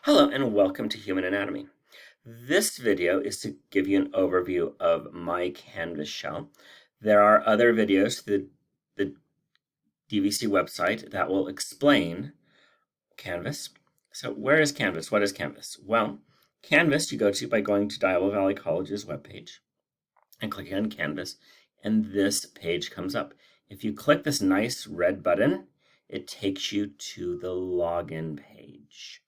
Hello and welcome to Human Anatomy. This video is to give you an overview of my Canvas shell. There are other videos through the DVC website that will explain Canvas. So where is Canvas? What is Canvas? Well, Canvas you go to by going to Diowa Valley College's webpage and clicking on Canvas, and this page comes up. If you click this nice red button, it takes you to the login page.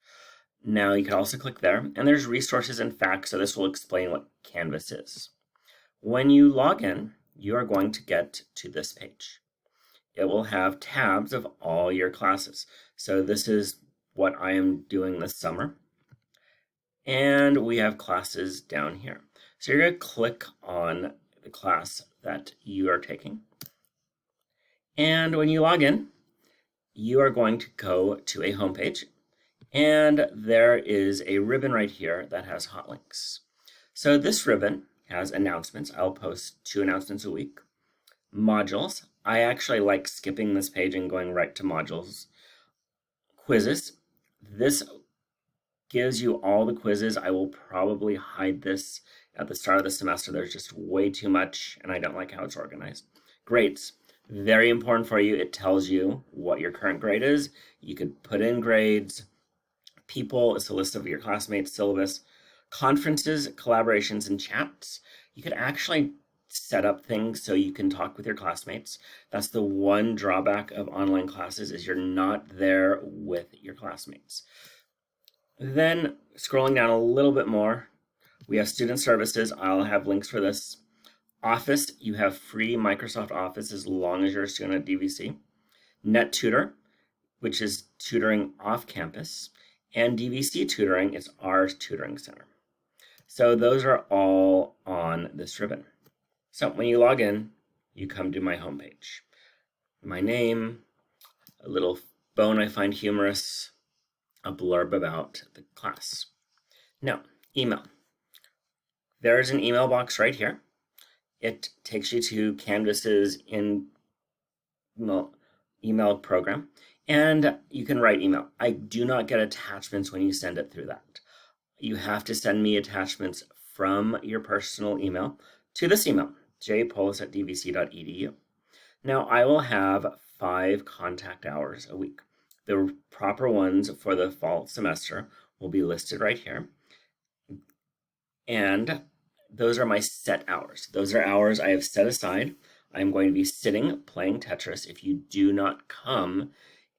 Now you can also click there, and there's resources and facts, so this will explain what Canvas is. When you log in, you are going to get to this page. It will have tabs of all your classes. So this is what I am doing this summer. And we have classes down here. So you're going to click on the class that you are taking. And when you log in, you are going to go to a home page. And there is a ribbon right here that has hot links. So this ribbon has announcements. I'll post 2 announcements a week. Modules. I actually like skipping this page and going right to modules. Quizzes. This gives you all the quizzes. I will probably hide this at the start of the semester. There's just way too much, and I don't like how it's organized. Grades. Very important for you. It tells you what your current grade is. You could put in grades. People, it's a list of your classmates, syllabus, conferences, collaborations, and chats. You could actually set up things so you can talk with your classmates. That's the one drawback of online classes, is you're not there with your classmates. Then scrolling down a little bit more, we have student services. I'll have links for this. Office, you have free Microsoft Office as long as you're a student at DVC. Net Tutor, which is tutoring off campus. And DVC tutoring is our tutoring center. So those are all on this ribbon. So when you log in, you come to my homepage. My name, a little bone I find humorous, a blurb about the class. Now, email. There is an email box right here. It takes you to Canvas's email program. And you can write email. I do not get attachments when you send it through that. You have to send me attachments from your personal email to this email, jpolis@dvc.edu. Now, I will have 5 contact hours a week. The proper ones for the fall semester will be listed right here. And those are my set hours. Those are hours I have set aside. I'm going to be sitting playing Tetris if you do not come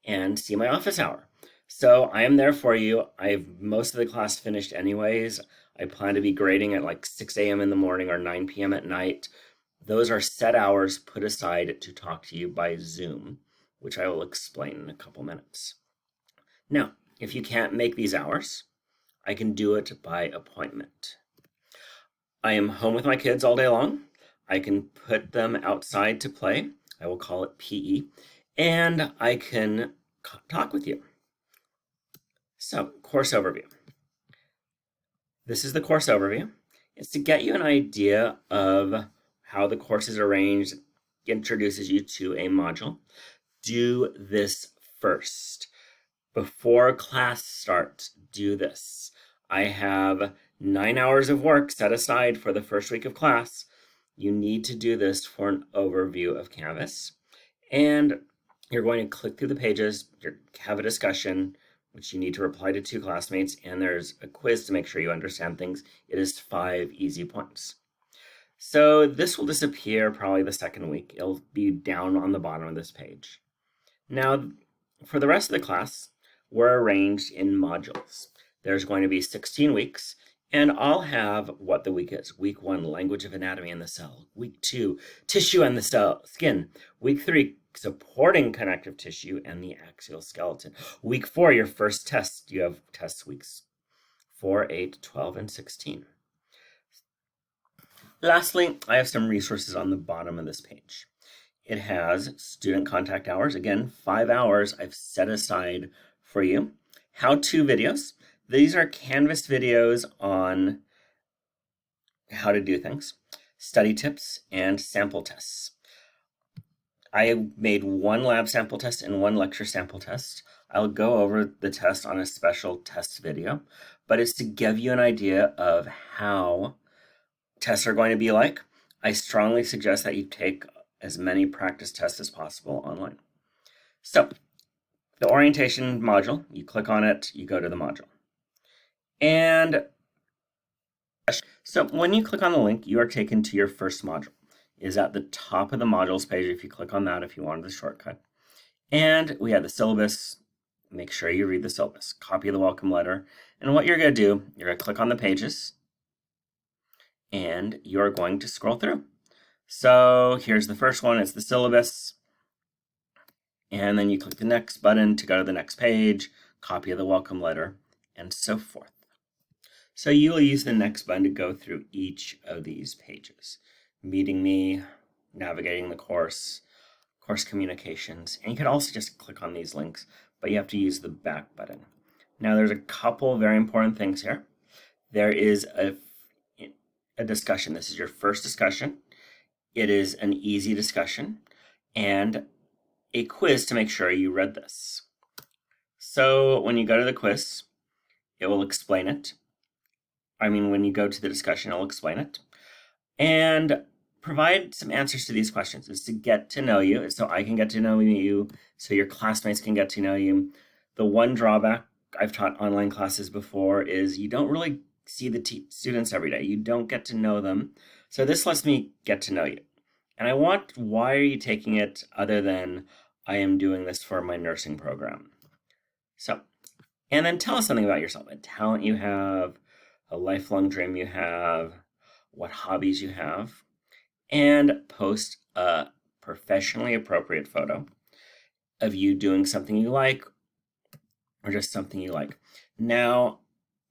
and see my office hour. So I am there for you. I have most of the class finished anyways. I plan to be grading at like 6 a.m. in the morning or 9 p.m. at night. Those are set hours put aside to talk to you by Zoom, which I will explain in a couple minutes. Now, if you can't make these hours, I can do it by appointment. I am home with my kids all day long. I can put them outside to play. I will call it PE. And I can talk with you. So, course overview. This is the course overview. It's to get you an idea of how the course is arranged, introduces you to a module. Do this first. Before class starts, do this. I have 9 hours of work set aside for the first week of class. You need to do this for an overview of Canvas. And you're going to click through the pages, have a discussion, which you need to reply to 2 classmates, and there's a quiz to make sure you understand things. It is 5 easy points. So this will disappear probably the second week. It'll be down on the bottom of this page. Now, for the rest of the class, we're arranged in modules. There's going to be 16 weeks, and I'll have what the week is. Week 1, language of anatomy in the cell. Week 2, tissue and the skin. Week 3, supporting connective tissue and the axial skeleton. Week 4, your first test. You have test weeks 4, 8, 12, and 16. Lastly, I have some resources on the bottom of this page. It has student contact hours. Again, 5 hours I've set aside for you. How-to videos. These are Canvas videos on how to do things. Study tips and sample tests. I made 1 lab sample test and 1 lecture sample test. I'll go over the test on a special test video, but it's to give you an idea of how tests are going to be like. I strongly suggest that you take as many practice tests as possible online. So the orientation module, you click on it, you go to the module. And so when you click on the link, you are taken to your first module. It is at the top of the modules page if you click on that if you wanted the shortcut. And we have the syllabus. Make sure you read the syllabus. Copy the welcome letter. And what you're going to do, you're going to click on the pages and you're going to scroll through. So here's the first one, it's the syllabus. And then you click the next button to go to the next page, copy of the welcome letter, and so forth. So you will use the next button to go through each of these pages. Meeting me, navigating the course, course communications, and you can also just click on these links, but you have to use the back button. Now there's a couple very important things here. There is a discussion. This is your first discussion. It is an easy discussion and a quiz to make sure you read this. So when you go to the quiz, it will explain it. When you go to the discussion, it'll explain it. And provide some answers to these questions. It's to get to know you, so I can get to know you, so your classmates can get to know you. The one drawback, I've taught online classes before, is you don't really see the students every day. You don't get to know them. So this lets me get to know you. And I want, why are you taking it other than I am doing this for my nursing program? So, and then tell us something about yourself, a talent you have, a lifelong dream you have, what hobbies you have, and post a professionally appropriate photo of you doing something you like or just something you like. Now,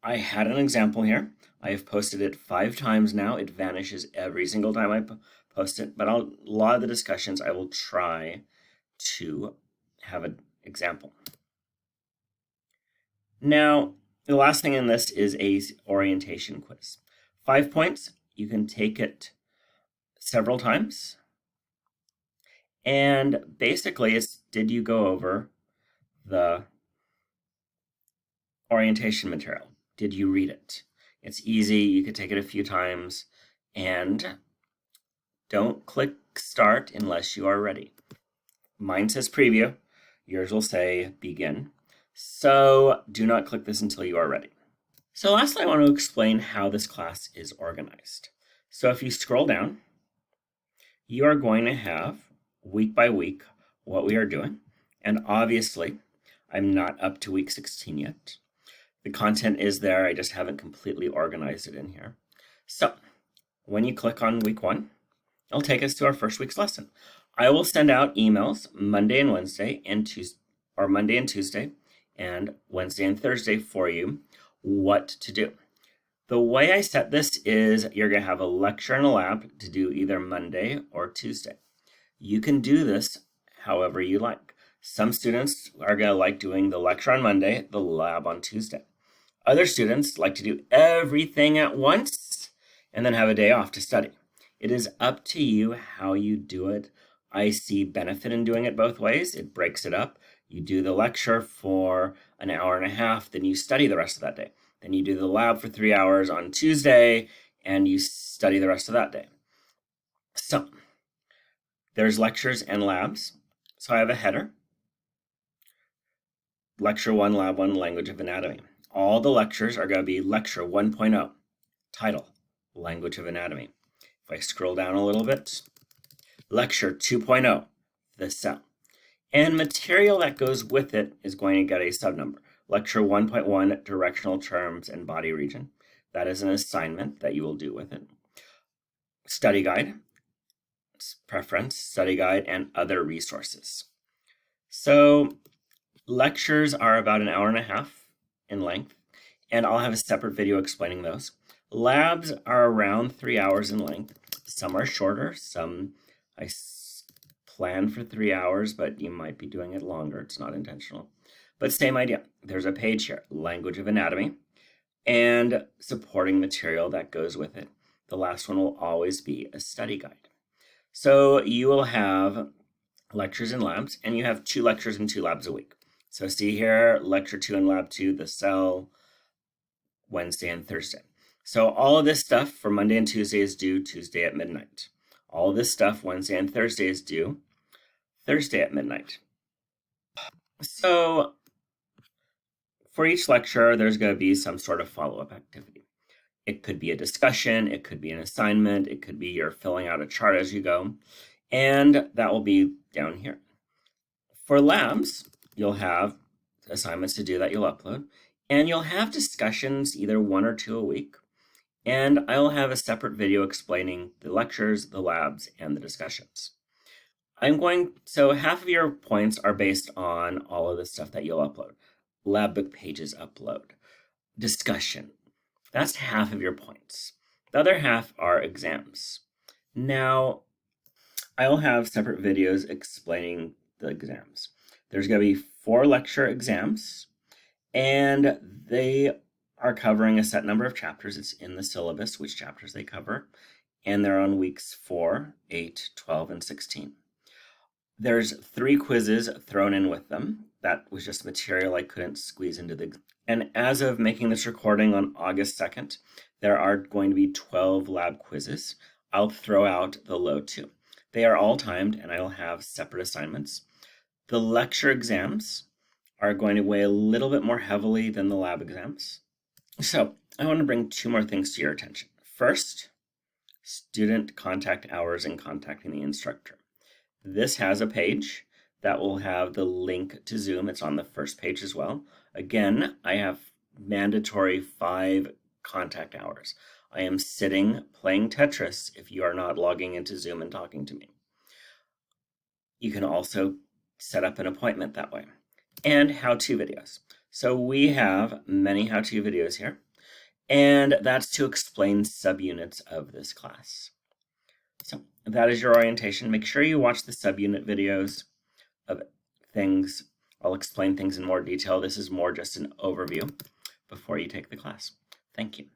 I had an example here. I have posted it 5 times now. It vanishes every single time I post it, but a lot of the discussions I will try to have an example. Now, the last thing in this is a orientation quiz. 5 points. You can take it several times. And basically, it's did you go over the orientation material? Did you read it? It's easy. You could take it a few times. And don't click start unless you are ready. Mine says preview. Yours will say begin. So do not click this until you are ready. So lastly, I want to explain how this class is organized. So if you scroll down, you are going to have week by week what we are doing. And obviously, I'm not up to week 16 yet. The content is there, I just haven't completely organized it in here. So when you click on week 1, it'll take us to our first week's lesson. I will send out emails Monday and Wednesday and Tuesday, or Monday and Tuesday, and Wednesday and Thursday for you what to do. The way I set this is you're going to have a lecture and a lab to do either Monday or Tuesday. You can do this however you like. Some students are going to like doing the lecture on Monday, the lab on Tuesday. Other students like to do everything at once and then have a day off to study. It is up to you how you do it. I see benefit in doing it both ways. It breaks it up. You do the lecture for an hour and a half, then you study the rest of that day. Then you do the lab for 3 hours on Tuesday, and you study the rest of that day. So there's lectures and labs. So I have a header. Lecture 1, Lab 1, Language of Anatomy. All the lectures are going to be Lecture 1.0. Title, Language of Anatomy. If I scroll down a little bit, Lecture 2.0, the cell. And material that goes with it is going to get a subnumber. Lecture 1.1, Directional Terms and Body Region. That is an assignment that you will do with it. Study guide, preference, study guide, and other resources. So lectures are about an hour and a half in length, and I'll have a separate video explaining those. Labs are around 3 hours in length. Some are shorter, some I plan for 3 hours, but you might be doing it longer. It's not intentional. But same idea. There's a page here, Language of Anatomy, and supporting material that goes with it. The last one will always be a study guide. So you will have lectures and labs, and you have 2 lectures and 2 labs a week. So see here, lecture 2 and lab 2, the cell, Wednesday and Thursday. So all of this stuff for Monday and Tuesday is due Tuesday at midnight. All of this stuff Wednesday and Thursday is due Thursday at midnight. So for each lecture, there's going to be some sort of follow-up activity. It could be a discussion, it could be an assignment, it could be you're filling out a chart as you go, and that will be down here. For labs, you'll have assignments to do that you'll upload, and you'll have discussions, either 1 or 2 a week, and I'll have a separate video explaining the lectures, the labs, and the discussions. So half of your points are based on all of the stuff that you'll upload. Lab book pages upload, discussion, that's half of your points. The other half are exams. Now, I'll have separate videos explaining the exams. There's going to be 4 lecture exams, and they are covering a set number of chapters. It's in the syllabus, which chapters they cover, and they're on weeks 4, 8, 12, and 16. There's 3 quizzes thrown in with them. That was just material I couldn't squeeze into the... And as of making this recording on August 2nd, there are going to be 12 lab quizzes. I'll throw out the load too. They are all timed, and I'll have separate assignments. The lecture exams are going to weigh a little bit more heavily than the lab exams. So I want to bring 2 more things to your attention. First, student contact hours and contacting the instructor. This has a page that will have the link to Zoom. It's on the first page as well. Again, I have mandatory 5 contact hours. I am sitting playing Tetris if you are not logging into Zoom and talking to me. You can also set up an appointment that way. And how-to videos. So we have many how-to videos here, and that's to explain subunits of this class. So that is your orientation. Make sure you watch the subunit videos of things. I'll explain things in more detail. This is more just an overview before you take the class. Thank you.